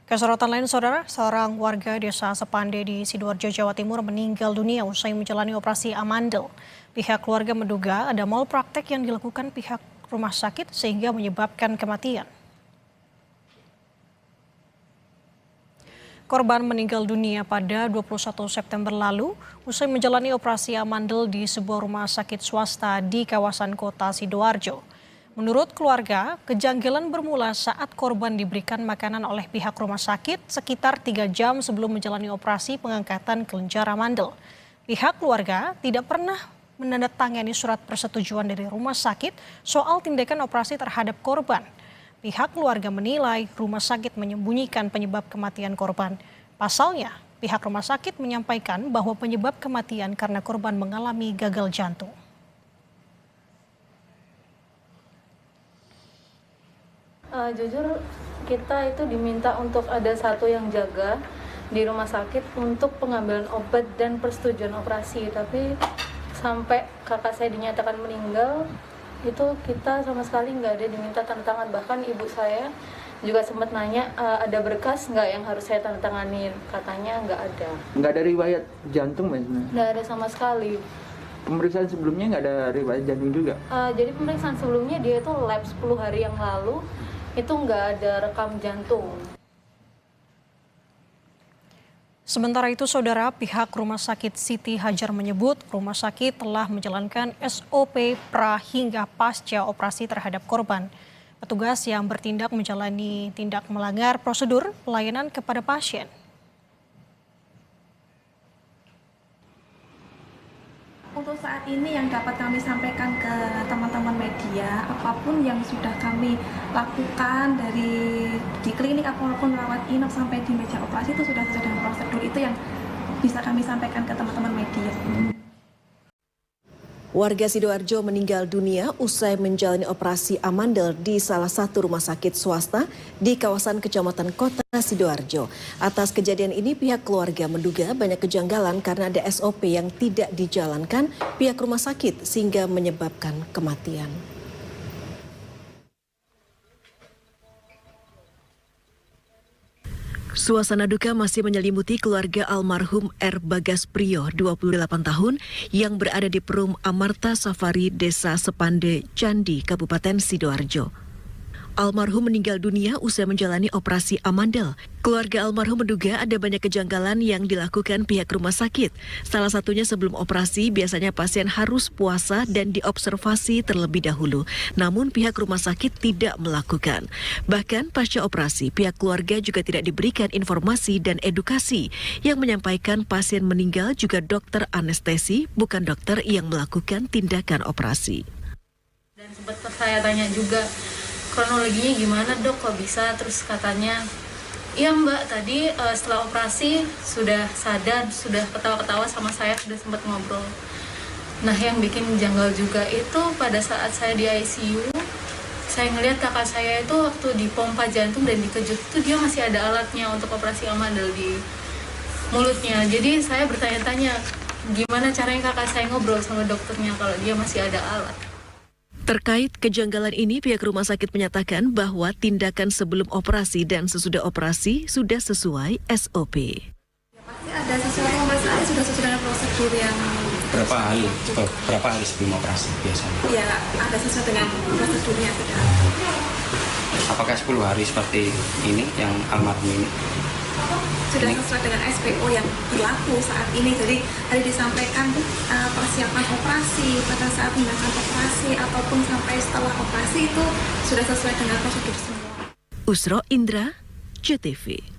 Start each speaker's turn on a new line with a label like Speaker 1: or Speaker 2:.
Speaker 1: Kesorotan lain, saudara, seorang warga desa Sepande di Sidoarjo, Jawa Timur meninggal dunia usai menjalani operasi amandel. Pihak keluarga menduga ada malpraktek yang dilakukan pihak rumah sakit sehingga menyebabkan kematian. Korban meninggal dunia pada 21 September lalu usai menjalani operasi amandel di sebuah rumah sakit swasta di kawasan kota Sidoarjo. Menurut keluarga, kejanggalan bermula saat korban diberikan makanan oleh pihak rumah sakit sekitar 3 jam sebelum menjalani operasi pengangkatan kelenjar amandel. Pihak keluarga tidak pernah menandatangani surat persetujuan dari rumah sakit soal tindakan operasi terhadap korban. Pihak keluarga menilai rumah sakit menyembunyikan penyebab kematian korban. Pasalnya, pihak rumah sakit menyampaikan bahwa penyebab kematian karena korban mengalami gagal jantung.
Speaker 2: Jujur kita itu diminta untuk ada satu yang jaga di rumah sakit untuk pengambilan obat dan persetujuan operasi, tapi sampai kakak saya dinyatakan meninggal itu kita sama sekali nggak ada diminta tanda tangan. Bahkan ibu saya juga sempat nanya ada berkas nggak yang harus saya tanda tanganin, katanya nggak ada.
Speaker 3: Nggak ada riwayat jantung mas?
Speaker 2: Nggak ada sama sekali.
Speaker 3: Pemeriksaan sebelumnya nggak ada riwayat jantung juga?
Speaker 2: Jadi pemeriksaan sebelumnya dia itu lab 10 hari yang lalu, itu nggak ada rekam jantung.
Speaker 1: Sementara itu, saudara, pihak Rumah Sakit Siti Hajar menyebut rumah sakit telah menjalankan SOP pra hingga pasca operasi terhadap korban. Petugas yang bertindak menjalani tindak melanggar prosedur pelayanan kepada pasien.
Speaker 4: Untuk saat ini yang dapat kami sampaikan ke teman-teman media, apapun yang sudah kami lakukan di klinik ataupun rawat inap sampai di meja operasi itu sudah sesuai dengan prosedur, itu yang bisa kami sampaikan ke teman-teman media.
Speaker 5: Warga Sidoarjo meninggal dunia usai menjalani operasi amandel di salah satu rumah sakit swasta di kawasan Kecamatan Kota Sidoarjo. Atas kejadian ini pihak keluarga menduga banyak kejanggalan karena ada SOP yang tidak dijalankan pihak rumah sakit sehingga menyebabkan kematian. Suasana duka masih menyelimuti keluarga almarhum R. Bagas Priyo, 28 tahun, yang berada di Perum Amarta Safari, Desa Sepande, Candi, Kabupaten Sidoarjo. Almarhum meninggal dunia usai menjalani operasi amandel. Keluarga almarhum menduga ada banyak kejanggalan yang dilakukan pihak rumah sakit. Salah satunya sebelum operasi biasanya pasien harus puasa dan diobservasi terlebih dahulu. Namun pihak rumah sakit tidak melakukan. Bahkan pasca operasi pihak keluarga juga tidak diberikan informasi dan edukasi. Yang menyampaikan pasien meninggal juga dokter anestesi, bukan dokter yang melakukan tindakan operasi.
Speaker 2: Dan sempat saya tanya juga, kronologinya gimana dok, kok bisa? Terus katanya, iya mbak, tadi setelah operasi sudah sadar, sudah ketawa-ketawa sama saya, sudah sempat ngobrol. Nah yang bikin janggal juga itu pada saat saya di ICU, saya ngelihat kakak saya itu waktu dipompa jantung dan dikejut itu dia masih ada alatnya untuk operasi amandel di mulutnya. Jadi saya bertanya-tanya, gimana caranya kakak saya ngobrol sama dokternya kalau dia masih ada alat.
Speaker 5: Terkait kejanggalan ini, pihak rumah sakit menyatakan bahwa tindakan sebelum operasi dan sesudah operasi sudah sesuai SOP.
Speaker 4: Ya, pasti ada sesuatu masalah sudah sesuai dengan prosedur yang
Speaker 6: Berapa hari sebelum operasi biasanya?
Speaker 4: ya ada sesuai dengan prosedurnya sudah.
Speaker 6: Apakah 10 hari seperti ini yang almarhum ini?
Speaker 4: Sudah sesuai dengan SPO yang berlaku saat ini. Jadi tadi disampaikan persiapan operasi pada saat menjalankan operasi ataupun sampai setelah operasi itu sudah sesuai dengan prosedur semua.
Speaker 5: Usro Indra, JTV.